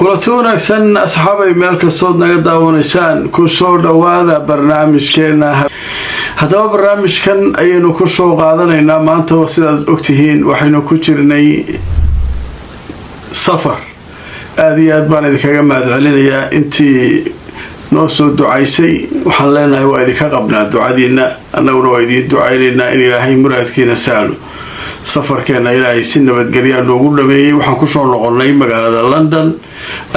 kulanti wanaagsan asxaabay meel kastood naga daawanaysaan ku soo dhawaada barnaamijkeena haddaba barnaamijkan ayaynu ku soo qaadanaynaa maanta sidaad ogtihiin waxaynu ku jirnay safar aad iyo aad baan idinkaga mahadcelinayaa intii noo soo ducaysay waxaan leenahay waa idinka qabnaa ducadiina annaguna waa idiin ducaynaynaa in ilaahay muraadkiina sahlo safarkeena ilaahay si nabadgelya noogu dhameeyay waxaan kusoo noqonnay magaalada London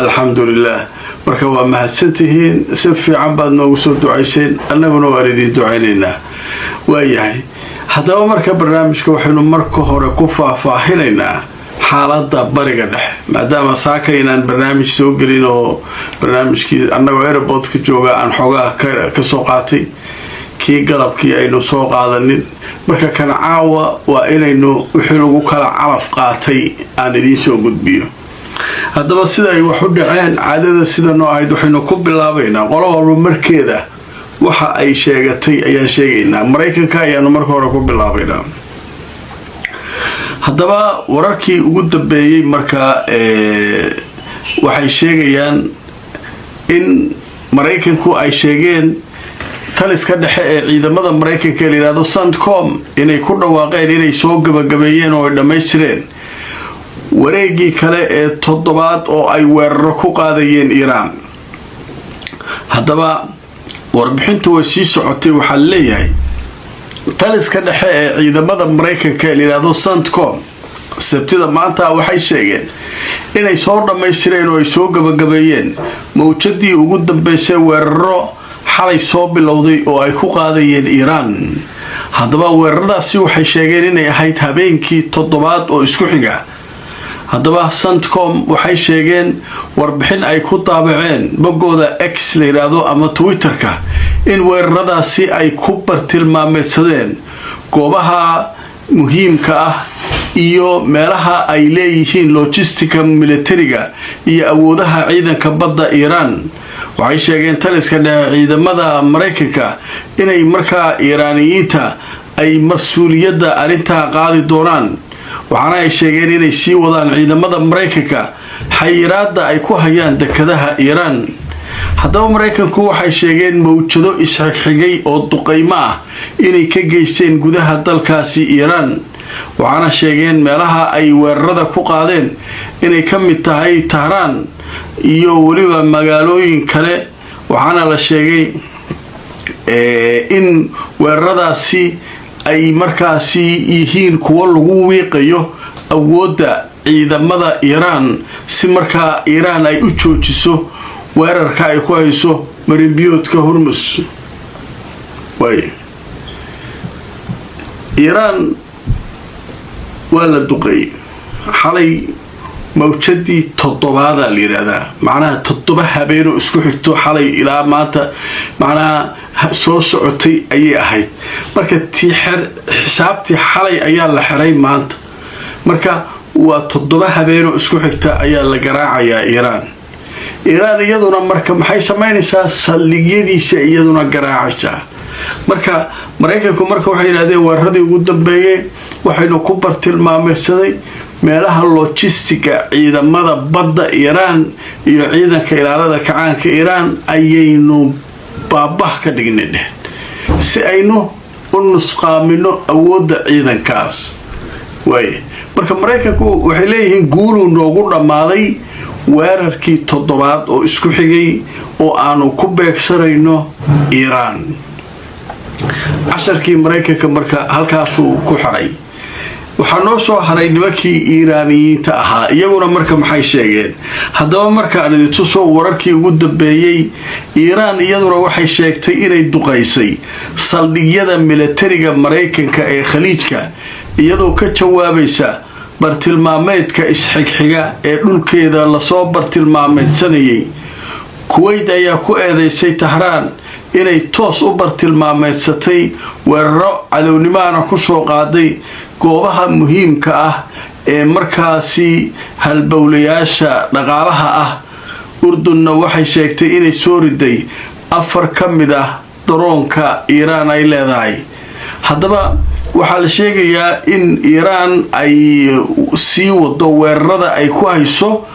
alxamdulilah marka waa mahadsantihiin si fiican baad noogu soo ducayseen annaguna waa idiin ducaynaynaa waayahay haddaba marka barnaamijka waxaynu marka hore ku faahfaahinaynaa xaaladda bariga dhexe maadaama saaka inaan barnaamij soo gelin oo barnaamijkii annagoo airportka jooga aan xoogaa ka soo qaatay kii galabkii aynu soo qaadanin marka kan caawa waa inaynu wixii lagu kala calaf qaatay aan idiin soo gudbiyo haddaba sida ay wax u dhaceen caadada sida noo ahayd waxaynu ku bilaabaynaa qolo walba markeeda waxa ay sheegatay ayaan sheegaynaa Mareykanka ayaanu marka hore ku bilaabaynaa haddaba wararkii ugu dambeeyay marka waxay sheegayaan in Mareykanku ay sheegeen taliska dhexe ee ciidamada Mareykanka la yiraahdo CENTCOM inay ku dhawaaqeen inay soo gabagabeeyeen oo ay dhameystireen wareegii kale ee toddobaad oo ay weeraro ku qaadayeen Iran haddaba warbixintu way sii socotay waxa leeyahay taliska dhexe ee ciidamada Mareykanka la yiraahdo CENTCOM sabtida maanta waxay sheegeen inay soo dhameystireen oo ay soo gabagabeeyeen mawjadii ugu dambeysay weeraro xalay soo bilowday oo ay ku qaadayeen Iran haddaba weeraradaasi waxay sheegeen inay ahayd habeenkii toddobaad oo isku xiga haddaba CENTCOM waxay sheegeen warbixin ay ku daabaceen bogooda X la yiraahdo ama Twitterka in weeraradaasi ay ku bartilmaameedsadeen goobaha muhiimka ah iyo meelaha ay leeyihiin logistika militariga iyo awoodaha ciidanka badda Iran waxay sheegeen taliska dhexe ciidamada Mareykanka inay markaa Iiraaniyiinta ay mas'uuliyadda arinta qaadi doonaan waxaana ay sheegeen inay sii wadaan ciidamada Mareykanka xayiraadda ay ku hayaan dekedaha Iran haddaba Mareykanku waxay sheegeen mawjado isxigxigay oo duqeymo ah inay ka geysteen gudaha dalkaasi Iran waxaana sheegeen meelaha ay weerarada ku qaadeen inay ka mid tahay Tehran iyo waliba magaalooyin kale waxaana la sheegay in weeraradaasi ay markaasi yihiin kuwa lagu wiiqayo awoodda ciidamada Iran si markaa Iran ay u joojiso weerarka ay ku hayso marinbiyoodka Hormuz Iran waa la duqeeyay xalay mawjadii toddobaada la yiraahdaa macnaha toddoba habeen oo isku xigto xalay ilaa maanta macnaha soo socotay ayay ahayd marka xisaabtii xalay ayaa la xiray maanta marka waa toddoba habeen oo isku xigta ayaa la garaacayaa Iran iyaduna marka maxay sameynaysaa saldhigyadiisa iyaduna garaacaysaa marka Mareykanku marka waxay yiraahdeen weeraradii ugu dambeeyay waxaynu ku bartilmaameedsaday meelaha logistiga ciidamada badda Iran iyo ciidanka ilaalada kacaanka Iran ayaynu baabah ka dhignay si aynu u nusqaamino awoodda ciidankaas marka Mareykanku waxay leeyihiin guul noogu dhamaaday weerarkii toddobaad oo isku xigay oo aanu ku beegsanayno Iran casharkii Mareykanka marka halkaasuu ku xiray waxaa noo soo haray nimankii Iiraaniyiinta ahaa iyaguna marka maxay sheegeen haddaba marka aan idin tuso wararkii ugu dambeeyay Iran iyaduna waxay sheegtay inay duqeysay saldhigyada militariga Mareykanka ee Khaliijka iyadoo ka jawaabaysa bartilmaameedka isxigxiga ee dhulkeeda la soo bartilmaameedsanayay Kuwait ayaa ku eedeysay Tehran inay toos u bartilmaameedsatay weeraro cadownimaana ku soo qaaday goobaha muhiimka ah ee markaasi halbowlayaasha dhaqaalaha ah Urdunna waxay sheegtay inay soo riday 4 ka mid ah daroonka Iran ay leedahay haddaba waxaa la sheegayaa in Iran ay sii wado weerarada ay ku hayso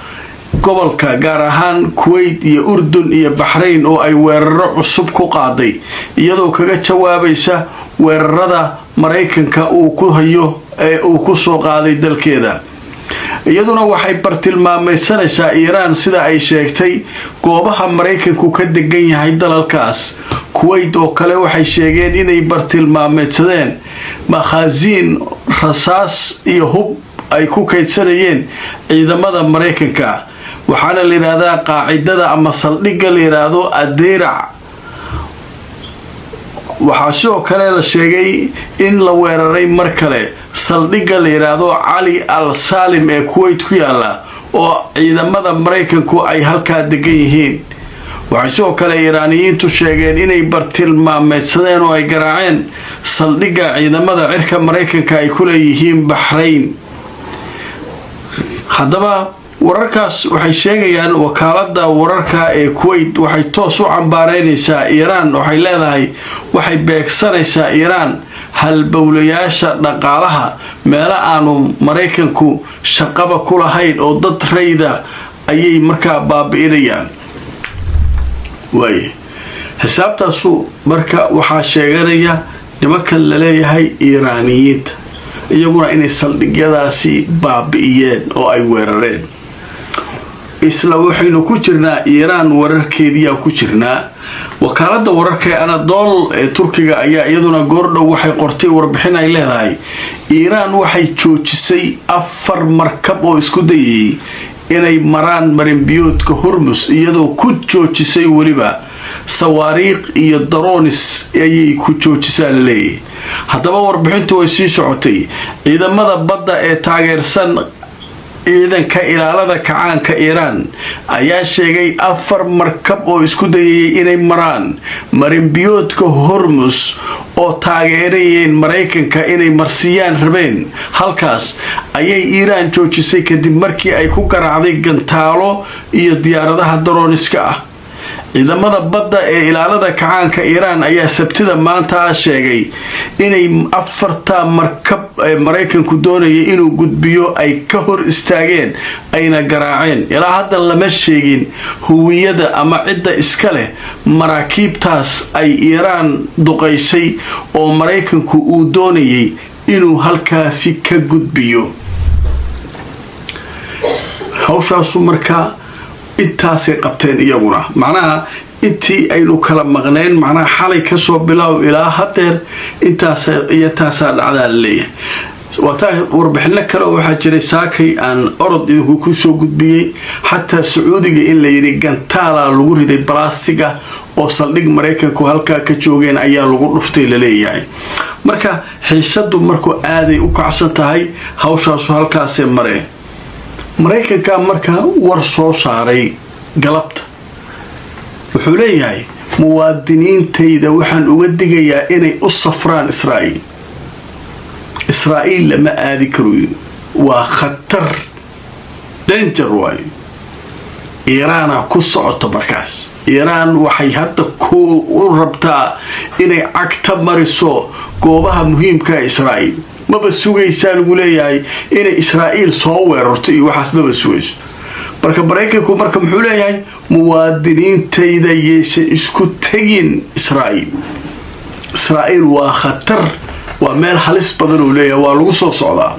gobolka gaar ahaan Kuwait iyo Urdun iyo Bahrain oo ay weeraro cusub ku qaaday iyadoo kaga jawaabaysa weerarada Mareykanka uu ku hayo ee uu ku soo qaaday dalkeeda iyaduna waxay bartilmaamaysanaysaa Iran sida ay sheegtay goobaha Mareykanku ka degan yahay dalalkaas Kuwait oo kale waxay sheegeen inay bartilmaamaysadeen makhaasiin rasaas iyo hub ay ku kaydsanayeen ciidamada Mareykanka waxaana la yiraahdaa qaacidada ama saldhigga la yiraahdo Adeerac waxaa sidoo kale la sheegay in la weeraray mar kale saldhigga la yiraahdo Ali al-Salim ee Kuwait ku yaala oo ciidamada Mareykanku ay halka degan yihiin waxay sidoo kale Iiraaniyiintu sheegeen inay bartilmaameedsadeen oo ay garaaceen saldhigga ciidamada cirka Mareykanka ay ku leeyihiin Bahrain haddaba wararkaas waxay sheegayaan wakaaladda wararka ee Kuwait waxay toos u cambaareynaysaa Iran waxay leedahay waxay beegsanaysaa Iran halbowlayaasha dhaqaalaha meelo aanu Mareykanku shaqaba ku lahayn oo dad rayda ayay markaa baabi'inayaan way xisaabtaasu marka waxaa sheeganaya nimankan la leeyahay Iiraaniyiinta iyaguna inay saldhigyadaasi baabi'iyeen oo ay weerareen isla waxaynu ku jirnaa Iran wararkeedii ku jirnaa wakaaladda wararka Anadolu ee Turkiga ayaa iyaduna goordhow waxay qortay warbixin ay leedahay Iran waxay joojisay 4 markab oo isku dayay inay maraan marinbiyoodka Hormuz iyadoo ku joojisay waliba sawaariiq iyo drones ayay ku joojisay leeyahay haddaba warbixintu way sii socotay ciidamada badda ee taageersan ciidanka ilaalada kacaanka Iran ayaa sheegay 4 markab oo isku dayay inay maraan marinbiyoodka Hormuz oo taageerayeen Mareykanka inay marsiyaan rabeen halkaas ayay Iran joojisay kadib markii ay ku garaacday gantaalo iyo diyaaradaha droniska ah ciidamada badda ee ilaalada kacaanka Iran ayaa sabtida maanta sheegay inay 4 markab ee Mareykanku doonayay inuu gudbiyo ay ka hor istaageen ayna garaaceen ilaa hadda lama sheegin huwiyada ama cidda iska leh maraakiibtaas ay Iran duqaysay oo Mareykanku uu doonayay inuu halkaasi ka gudbiyo hawshaas markaa intaasay qabteen iyaguna macnaha intii aynu kala maqneen macnaha xalay ka soo bilaaw ilaa hadeer intaas dhacdaa leeyahay wataa warbixino kale waxaa jiray saakay aan orod idinku ku soo gudbiyay xataa Sacuudiga in la yiri gantaala lagu riday balastiga oo saldhig Mareykanku halka ka joogeen ayaa lagu dhuftay la leeyahay marka xiisadu markuu aaday u kacsan tahay hawshaas halkaas maree Mareykanka marka war soo saaray galabta wuxuu leeyahay muwaadiniintayda waxaan uga digayaa inay u safraan Israa'iil lama aadi karo waa khatar danger way Iran ku socoto markaas Iran waxay hadda ku rabtaa inay cagta mariso goobaha muhiimka ah Israa'iil maba sugaysaa lagu leeyahay inay Israa'iil soo weerarto iyo waxaas maba sugayso marka Mareykanku marka muxuu leeyahay muwaadiniintayda yeeshay isku tagin Israa'iil waa khatar waa meel halis badan oo leeyahay waa lagu soo socdaa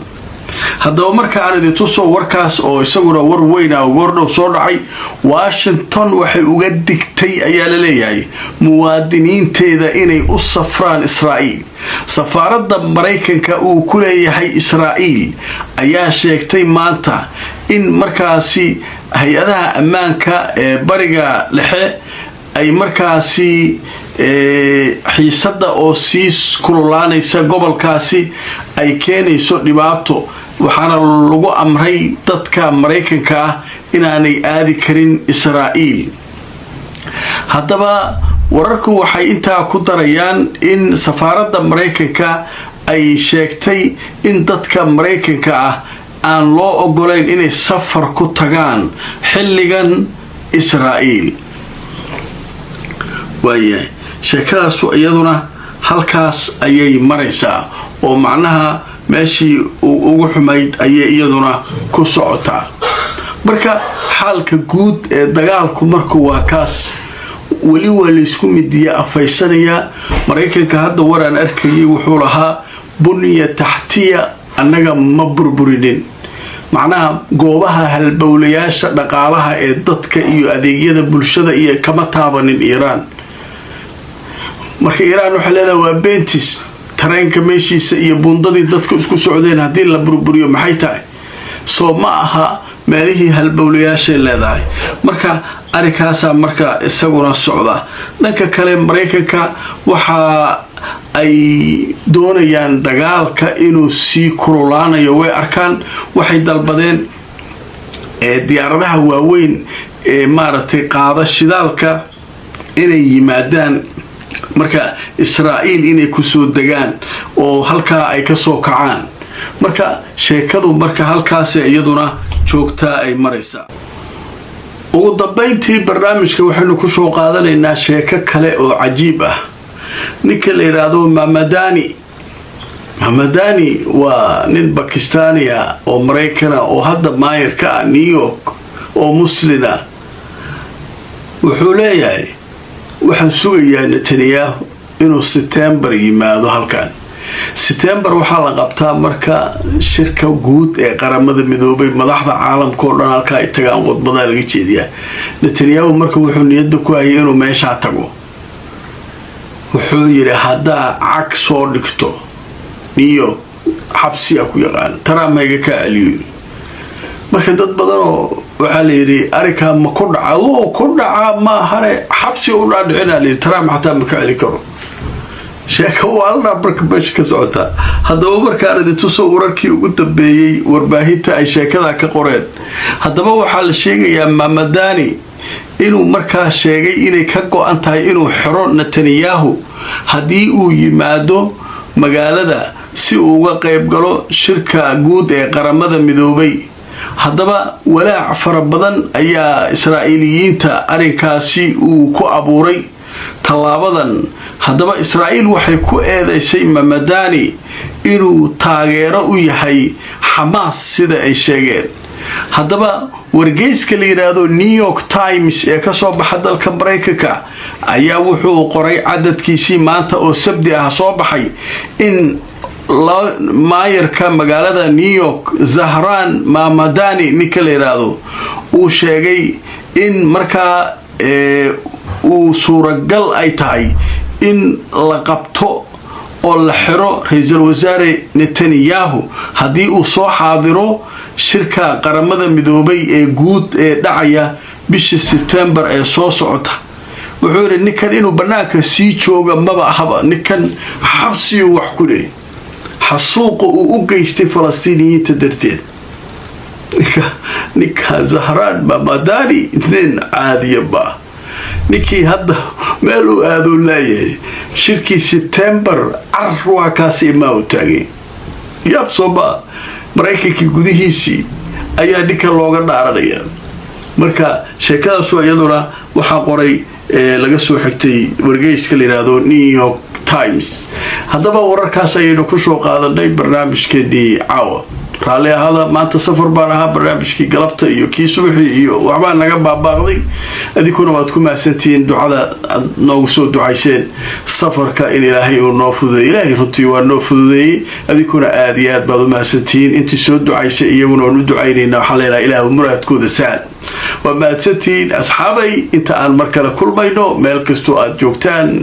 haddaba marka aan idin tuso warkaas oo isaguna war weyn ah oo goordhow soo dhacay Washington waxay uga digtay ayaa la leeyahay muwaadiniinteeda inay u safraan Israa'iil safaaradda Mareykanka uu ku leeyahay Israa'iil ayaa sheegtay maanta in markaasi hay'adaha ammaanka ee bariga dhexe ay markaasi xiisada oo siis kululaanaysa gobolkaasi ay keenayso dhibaato waxaana lagu amray dadka Mareykanka ah inaanay aadi karin Israa'iil haddaba wararku waxay intaa ku darayaan in safaaradda Mareykanka ay sheegtay in dadka Mareykanka ah aan loo ogolayn inay safar ku tagaan xilligan Israa'iil waayahay sheekadaas iyaduna halkaas ayay maraysaa oo macnaha meeshii ugu xumayd ayay iyaduna ku socotaa marka xaalka guud ee dagaalku markuu waa kaas weli waa laysku midiya afaysanaya maraykanka hadda waraan arkayay wuxuu lahaa buniya taxtiya annaga ma burburinin macnaha goobaha halbowlayaasha dhaqaalaha ee dadka iyo adeegyada bulshada iyo kama taabanin Iiraan marka Iiraan waxa leedahay waa beentis tareenka meeshiisa iyo buundadii dadku isku socdeen hadii la burburiyo maxay tahay soo ma aha meelihii halbowlayaasha leedahay marka arikaasa marka isaguna socda dhanka kale Mareykanka waxa ay doonayaan dagaalka inuu sii kululaanayo way arkaan waxay dalbadeen diyaaradaha waaweyn ee maaragtay qaada shidaalka inay yimaadaan marka Israa'iil inay ku soo degaan oo halka ay ka soo kacaan marka sheekadu marka halkaas iyaduna joogtaa ay maraysaa ugu dambeyntii barnaamijka waxaynu ku soo qaadanaynaa sheeko kale oo cajiib ah ninka la yiraahdo Mamadani waa nin Pakistaniya oo Mareykan oo hadda maayir ka ah New York oo muslina wuxuu leeyahay waxaan sugayaa Netanyahu inuu September yimaado halkan September waxaa la qabtaa marka shirka guud ee qaramada midoobay madaxda caalamka oo dhan halka ay tagaan qodbada laga jeediyaa Netanyahu marka wuxuu niyadda ku hayay inuu meesha tago wuxuu yiri hadaa cag soo dhigto niyo xabsiya ku yaqaan taramayga ka aliyo marka dad badan oo waxa la yiri arika ma ku dhaca ma hare xabsi u dhaadhicina li taram hataa ma ka ali karo sheeko walna barkabash ka socota hadaba markaan idintu soo wararkii ugu dambeeyay warbaahinta ay sheekada ka qoreen hadaba waxa la sheegayaa Mamadani inuu markaa sheegay inay ka go'an tahay inuu xiro Netanyahu hadii uu yimaado magaalada si uu uga qayb galo shirka guud ee qaramada midoobay hadaba walaac fara badan ayaa Israa'iiliyiinta arinkaasi uu ku abuuray talaabadan hadaba Israa'iil waxay ku eedeysay Mamadani inuu taageero u yahay Hamas sida ay sheegeen hadaba wargeyska la yiraahdo New York Times ee ka soo baxay dalka Mareykanka ayaa wuxuu qoray cadadkiisii maanta oo sabti ah soo baxay in maayirka magaalada New York Zahran Mamadani ninka la yiraahdo uu sheegay in markaa uu suuragal ay tahay in la qabto oo la xiro ra'iisul wasaare Netanyahu hadii uu soo xaadiro shirka qaramada midoobay ee guud ee dhacaya bisha September ee soo socota wuxuu yiri ninkan inuu banaanka sii jooga maba ahaba ninkan xabsi wax ku leeyahay xasuuq uu u geystay Falastiiniyiinta darteed ninka Zahran Mamadani nin caadiyaba ninkii hadda meel uu aado leeyahay shirkii September arwa kaasi ma u taagay yab soba Mareykanka gudihiisii ayaa ninka looga dhaaranaya marka sheekadaas iyaduna waxa qoray laga soo xigtay wargeyska la yiraahdo New York Times hadaba wararkaas ayaynu ku soo qaadanay barnaamijkeedii caawa raali ahada maanta safar baan ahaa barnaamijkii galabta iyo kii subaxii iyo waxba naga baabaqday adikuna waad ku maasantiin ducada noogu soo ducayseen safarka in Ilaahay uu noo fududeeyo Ilaahay runtii waa noo fududeeyay adikuna aad iyo aad baad u maasantiin intii soo ducaysay iyaguna oo ducaynayna waxa la ilaahay Ilaahay muraadkooda saad waa maasantiin asxaabay inta aan mar kale kulmayno meel kasto aad joogtaan